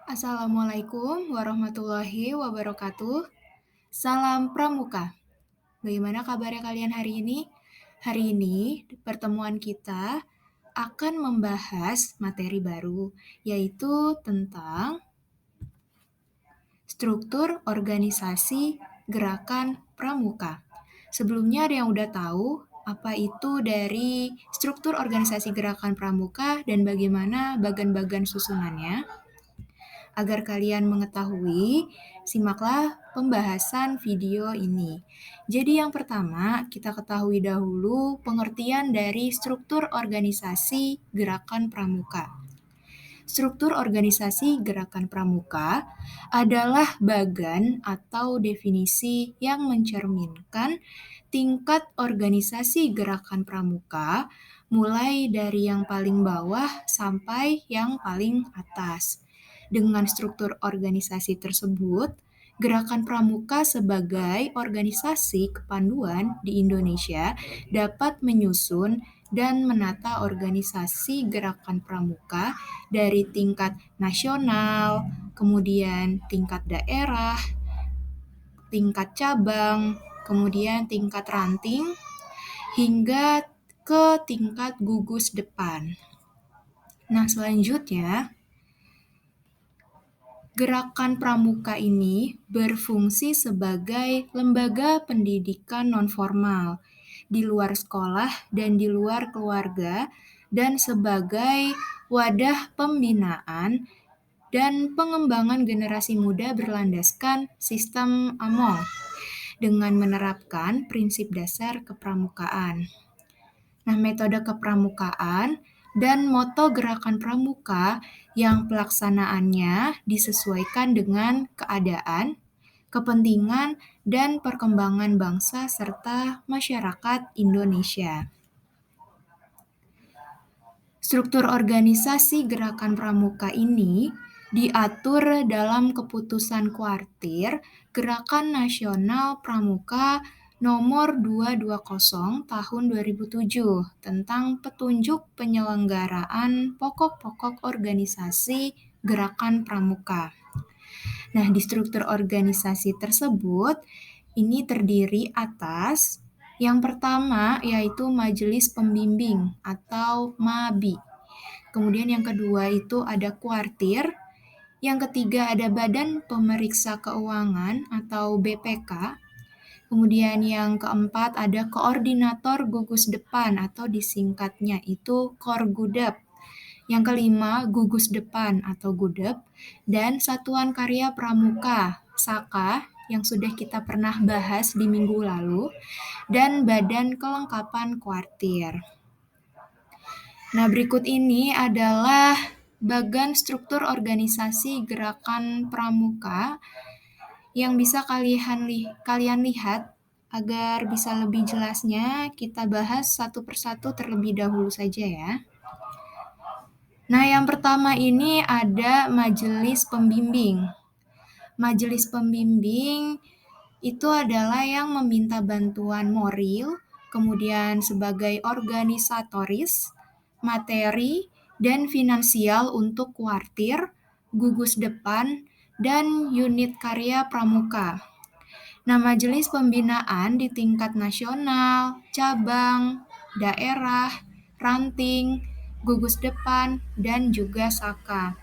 Assalamualaikum warahmatullahi wabarakatuh. Salam Pramuka. Bagaimana kabarnya kalian hari ini? Hari ini pertemuan kita akan membahas materi baru, yaitu tentang struktur organisasi gerakan pramuka. Sebelumnya ada yang udah tahu apa itu dari struktur organisasi gerakan pramuka dan bagaimana bagan-bagan susunannya? Agar kalian mengetahui, simaklah pembahasan video ini. Jadi yang pertama, kita ketahui dahulu pengertian dari struktur organisasi gerakan pramuka. Struktur organisasi gerakan pramuka adalah bagan atau definisi yang mencerminkan tingkat organisasi gerakan pramuka mulai dari yang paling bawah sampai yang paling atas. Dengan struktur organisasi tersebut, Gerakan Pramuka sebagai organisasi kepanduan di Indonesia dapat menyusun dan menata organisasi gerakan pramuka dari tingkat nasional, kemudian tingkat daerah, tingkat cabang, kemudian tingkat ranting, hingga ke tingkat gugus depan. Nah, selanjutnya, Gerakan Pramuka ini berfungsi sebagai lembaga pendidikan nonformal di luar sekolah dan di luar keluarga dan sebagai wadah pembinaan dan pengembangan generasi muda berlandaskan sistem AMONG dengan menerapkan prinsip dasar kepramukaan. Nah, metode kepramukaan dan moto gerakan pramuka yang pelaksanaannya disesuaikan dengan keadaan, kepentingan, dan perkembangan bangsa serta masyarakat Indonesia. Struktur organisasi gerakan pramuka ini diatur dalam keputusan kuartir Gerakan Nasional Pramuka Nomor 220 Tahun 2007 tentang petunjuk penyelenggaraan pokok-pokok organisasi gerakan pramuka. Nah, di struktur organisasi tersebut ini terdiri atas yang pertama yaitu Majelis Pembimbing atau MABI. Kemudian yang kedua itu ada kuartir. Yang ketiga ada Badan Pemeriksa Keuangan atau BPK. Kemudian yang keempat ada Koordinator Gugus Depan atau disingkatnya itu Korgudep. Yang kelima Gugus Depan atau Gudep. Dan Satuan Karya Pramuka, SAKA, yang sudah kita pernah bahas di minggu lalu. Dan Badan Kelengkapan Kuartir. Nah, berikut ini adalah bagan struktur organisasi gerakan pramuka yang bisa kalian lihat. Agar bisa lebih jelasnya, kita bahas satu persatu terlebih dahulu saja ya. Nah, yang pertama ini ada Majelis Pembimbing. Majelis Pembimbing itu adalah yang meminta bantuan moral, kemudian sebagai organisatoris, materi, dan finansial untuk kuartir, gugus depan, dan unit karya pramuka. Nah, majelis pembinaan di tingkat nasional, cabang, daerah, ranting, gugus depan, dan juga SAKA.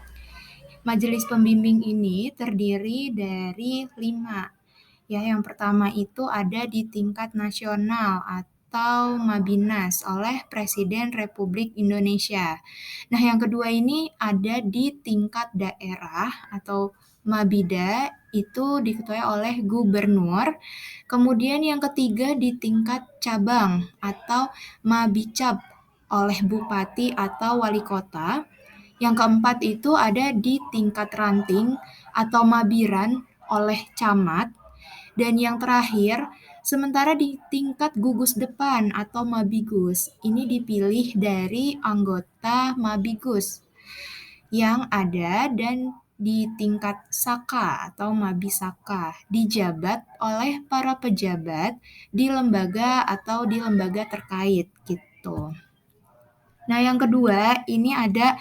Majelis pembimbing ini terdiri dari 5. Ya, yang pertama itu ada di tingkat nasional atau Mabinas oleh Presiden Republik Indonesia. Nah, yang kedua ini ada di tingkat daerah atau Mabida, itu diketuai oleh gubernur. Kemudian yang ketiga di tingkat cabang atau Mabicab oleh bupati atau wali kota. Yang keempat itu ada di tingkat ranting atau mabiran oleh camat. Dan yang terakhir, sementara di tingkat gugus depan atau Mabigus, ini dipilih dari anggota Mabigus yang ada dan di tingkat Saka atau Mabisaka, dijabat oleh para pejabat di lembaga atau di lembaga terkait gitu. Nah, yang kedua ini ada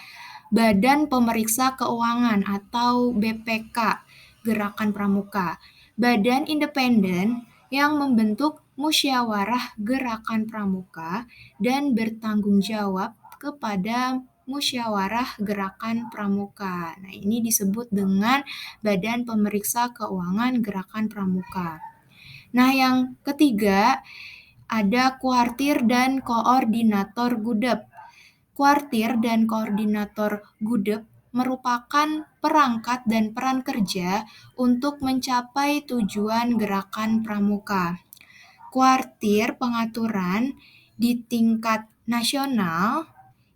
Badan Pemeriksa Keuangan atau BPK, Gerakan Pramuka. Badan independen yang membentuk musyawarah Gerakan Pramuka dan bertanggung jawab kepada musyawarah Gerakan Pramuka. Nah, ini disebut dengan Badan Pemeriksa Keuangan Gerakan Pramuka. Nah, yang ketiga ada kuartir dan koordinator gudeg. Kuartir dan koordinator gudeg merupakan perangkat dan peran kerja untuk mencapai tujuan gerakan pramuka. Kuartir pengaturan di tingkat nasional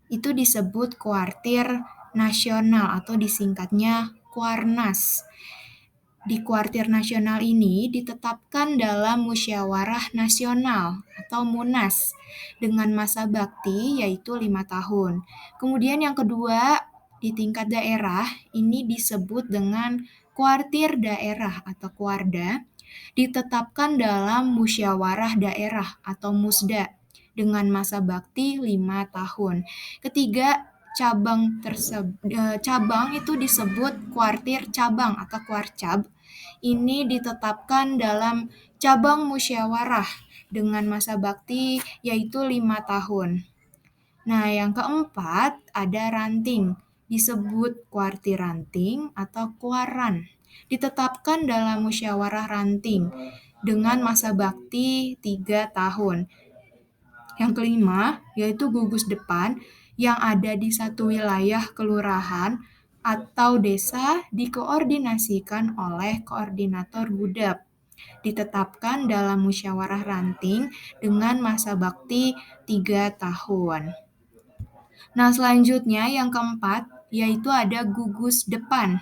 itu disebut kuartir nasional atau disingkatnya Kuarnas. Di kuartir nasional ini ditetapkan dalam musyawarah nasional atau Munas dengan masa bakti yaitu 5 tahun. Kemudian yang kedua, di tingkat daerah ini disebut dengan kuartir daerah atau Kuarda, ditetapkan dalam musyawarah daerah atau Musda dengan masa bakti 5 tahun. Ketiga, cabang itu disebut kuartir cabang atau kuarcab. Ini ditetapkan dalam cabang musyawarah dengan masa bakti yaitu 5 tahun. Nah, yang keempat ada ranting, disebut kuartir ranting atau kuaran. Ditetapkan dalam musyawarah ranting dengan masa bakti 3 tahun. Yang kelima, yaitu gugus depan yang ada di satu wilayah kelurahan atau desa dikoordinasikan oleh koordinator gudeg. Ditetapkan dalam musyawarah ranting dengan masa bakti 3 tahun. Nah, selanjutnya yang keempat, yaitu ada gugus depan.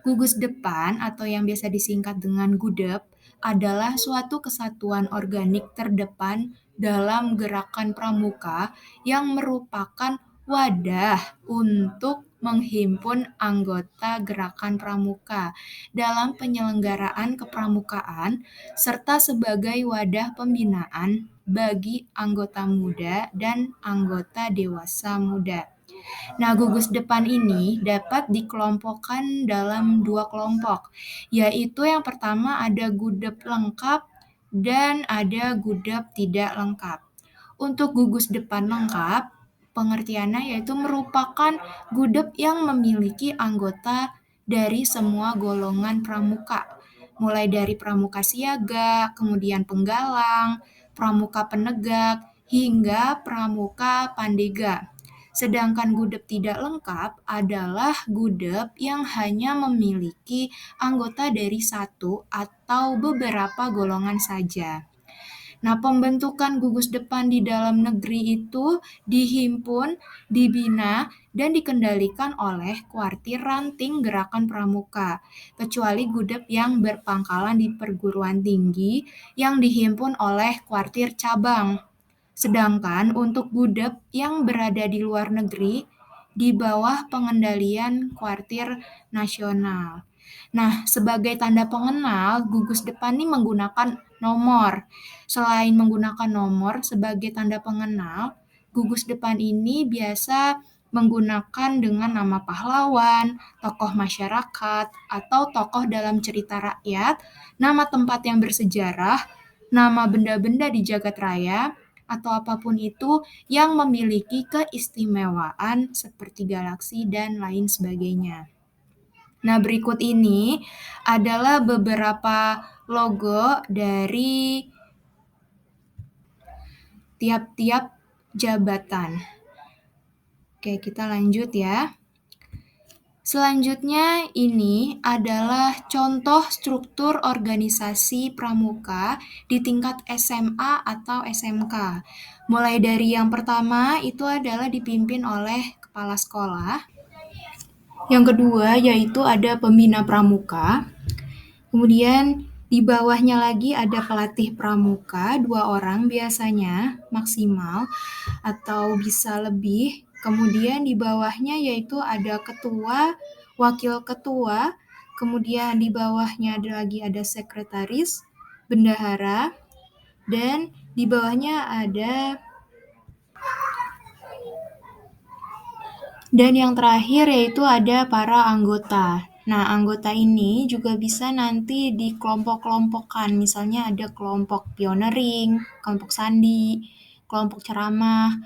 Gugus depan atau yang biasa disingkat dengan gudeg adalah suatu kesatuan organik terdepan dalam gerakan pramuka yang merupakan wadah untuk menghimpun anggota gerakan pramuka dalam penyelenggaraan kepramukaan serta sebagai wadah pembinaan bagi anggota muda dan anggota dewasa muda. Nah, gugus depan ini dapat dikelompokkan dalam 2 kelompok, yaitu yang pertama ada gudeg lengkap dan ada gudeg tidak lengkap. Untuk gugus depan lengkap, pengertiannya yaitu merupakan gudeg yang memiliki anggota dari semua golongan pramuka, mulai dari pramuka siaga, kemudian penggalang, pramuka penegak, hingga pramuka pandega. Sedangkan gudeg tidak lengkap adalah gudeg yang hanya memiliki anggota dari satu atau beberapa golongan saja. Nah, pembentukan gugus depan di dalam negeri itu dihimpun, dibina, dan dikendalikan oleh kuartir ranting gerakan pramuka, kecuali gudeg yang berpangkalan di perguruan tinggi yang dihimpun oleh kuartir cabang. Sedangkan untuk gudeg yang berada di luar negeri di bawah pengendalian kuartir nasional. Nah, sebagai tanda pengenal, gugus depan ini menggunakan nomor. Selain menggunakan nomor sebagai tanda pengenal, gugus depan ini biasa menggunakan dengan nama pahlawan, tokoh masyarakat, atau tokoh dalam cerita rakyat, nama tempat yang bersejarah, nama benda-benda di jagat raya, atau apapun itu yang memiliki keistimewaan seperti galaksi dan lain sebagainya. Nah, berikut ini adalah beberapa logo dari tiap-tiap jabatan. Oke, kita lanjut ya. Selanjutnya ini adalah contoh struktur organisasi pramuka di tingkat SMA atau SMK. Mulai dari yang pertama itu adalah dipimpin oleh kepala sekolah. Yang kedua yaitu ada pembina pramuka. Kemudian di bawahnya lagi ada pelatih pramuka, 2 orang biasanya maksimal atau bisa lebih. Kemudian di bawahnya yaitu ada ketua, wakil ketua, kemudian di bawahnya ada sekretaris, bendahara, dan di bawahnya Dan yang terakhir yaitu ada para anggota. Nah, anggota ini juga bisa nanti dikelompok-kelompokkan. Misalnya ada kelompok pioneering, kelompok sandi, kelompok ceramah,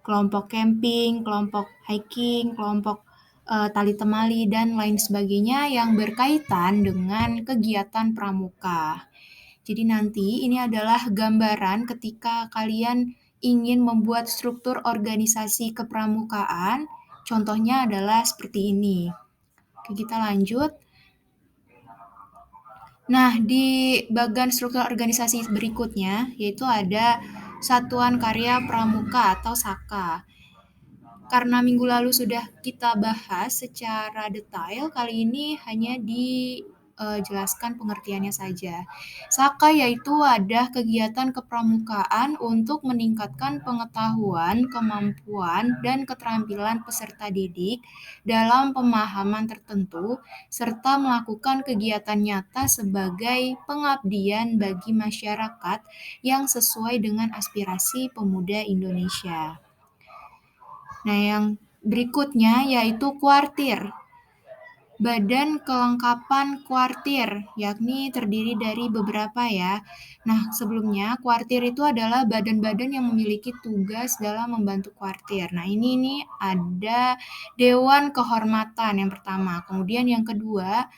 kelompok camping, kelompok hiking, kelompok tali temali, dan lain sebagainya yang berkaitan dengan kegiatan pramuka. Jadi nanti ini adalah gambaran ketika kalian ingin membuat struktur organisasi kepramukaan. Contohnya adalah seperti ini. Oke, kita lanjut. Nah, di bagian struktur organisasi berikutnya, yaitu ada Satuan Karya Pramuka atau SAKA. Karena minggu lalu sudah kita bahas secara detail, kali ini hanya dijelaskan pengertiannya saja. Saka yaitu wadah kegiatan kepramukaan untuk meningkatkan pengetahuan, kemampuan, dan keterampilan peserta didik dalam pemahaman tertentu, serta melakukan kegiatan nyata sebagai pengabdian bagi masyarakat yang sesuai dengan aspirasi pemuda Indonesia. Nah, yang berikutnya yaitu kuartir. Badan kelengkapan kuartir, yakni terdiri dari beberapa ya. Nah, sebelumnya kuartir itu adalah badan-badan yang memiliki tugas dalam membantu kuartir. Nah, ini ada Dewan Kehormatan yang pertama. Kemudian yang kedua,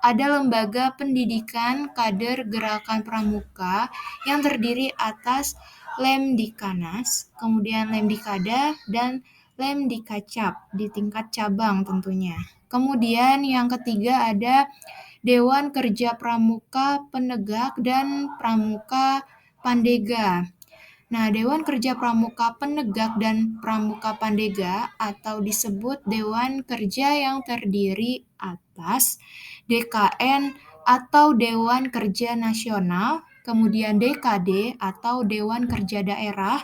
ada Lembaga Pendidikan Kader Gerakan Pramuka yang terdiri atas Lemdikanas, kemudian Lemdikada, dan Lemdikacap di tingkat cabang tentunya. Kemudian yang ketiga ada Dewan Kerja Pramuka Penegak dan Pramuka Pandega. Nah, Dewan Kerja Pramuka Penegak dan Pramuka Pandega atau disebut Dewan Kerja yang terdiri atas DKN atau Dewan Kerja Nasional, kemudian DKD atau Dewan Kerja Daerah,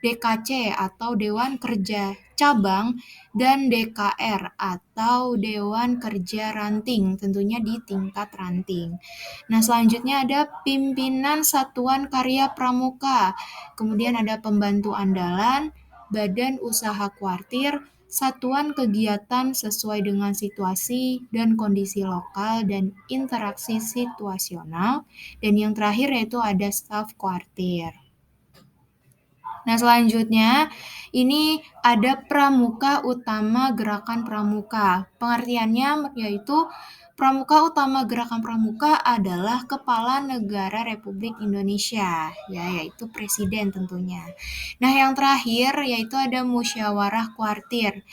DKC atau Dewan Kerja Cabang, dan DKR atau Dewan Kerja Ranting, tentunya di tingkat ranting. Nah, selanjutnya ada Pimpinan Satuan Karya Pramuka, kemudian ada Pembantu Andalan, Badan Usaha Kuartir, Satuan Kegiatan sesuai dengan situasi dan kondisi lokal dan interaksi situasional, dan yang terakhir yaitu ada Staf Kuartir. Nah, selanjutnya ini ada Pramuka Utama Gerakan Pramuka. Pengertiannya yaitu Pramuka Utama Gerakan Pramuka adalah Kepala Negara Republik Indonesia, yaitu Presiden tentunya. Nah, yang terakhir yaitu ada Musyawarah Kuartir,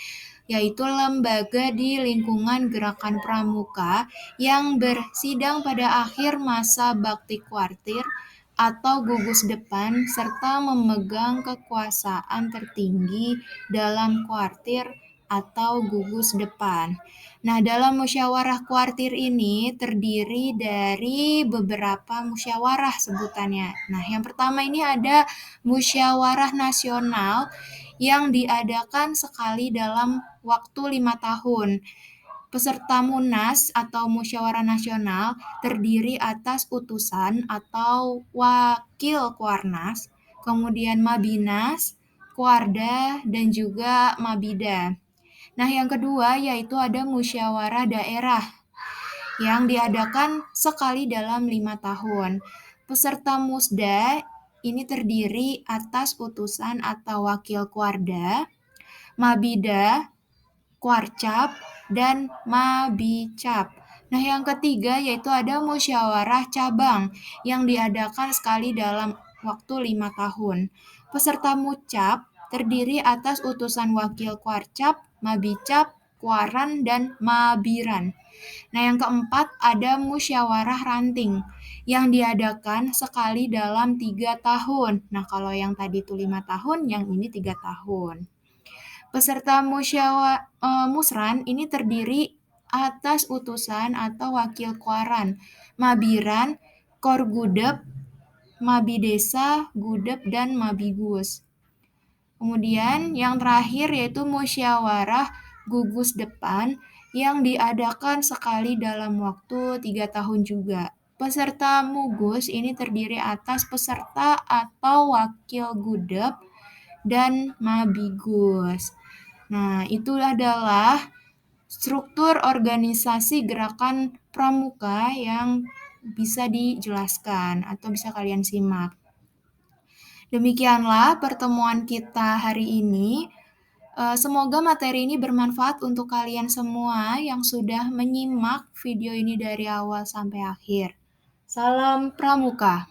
yaitu lembaga di lingkungan Gerakan Pramuka yang bersidang pada akhir masa bakti kuartir atau gugus depan serta memegang kekuasaan tertinggi dalam kuartir atau gugus depan. Nah, dalam musyawarah kuartir ini terdiri dari beberapa musyawarah sebutannya. Nah, yang pertama ini ada musyawarah nasional yang diadakan sekali dalam waktu 5 tahun. Peserta Munas atau Musyawarah Nasional terdiri atas utusan atau wakil Kuarnas, kemudian Mabinas, Kuarda, dan juga Mabida. Nah, yang kedua yaitu ada Musyawarah Daerah yang diadakan sekali dalam 5 tahun. Peserta Musda ini terdiri atas utusan atau wakil Kuarda, Mabida, Kuarcap, dan Mabicap. Nah, yang ketiga yaitu ada musyawarah cabang yang diadakan sekali dalam waktu 5 tahun. Peserta mucap terdiri atas utusan wakil Kuarcap, Mabicap, Kuaran, dan Mabiran. Nah, yang keempat ada musyawarah ranting yang diadakan sekali dalam 3 tahun. Nah, kalau yang tadi itu 5 tahun, yang ini 3 tahun. Peserta musran ini terdiri atas utusan atau wakil Kuaran, Mabiran, Korgudep, Mabidesa, Gudep, dan Mabigus. Kemudian yang terakhir yaitu musyawarah gugus depan yang diadakan sekali dalam waktu 3 tahun juga. Peserta mugus ini terdiri atas peserta atau wakil gudep dan mabigus. Nah, itu adalah struktur organisasi gerakan pramuka yang bisa dijelaskan atau bisa kalian simak. Demikianlah pertemuan kita hari ini. Semoga materi ini bermanfaat untuk kalian semua yang sudah menyimak video ini dari awal sampai akhir. Salam Pramuka.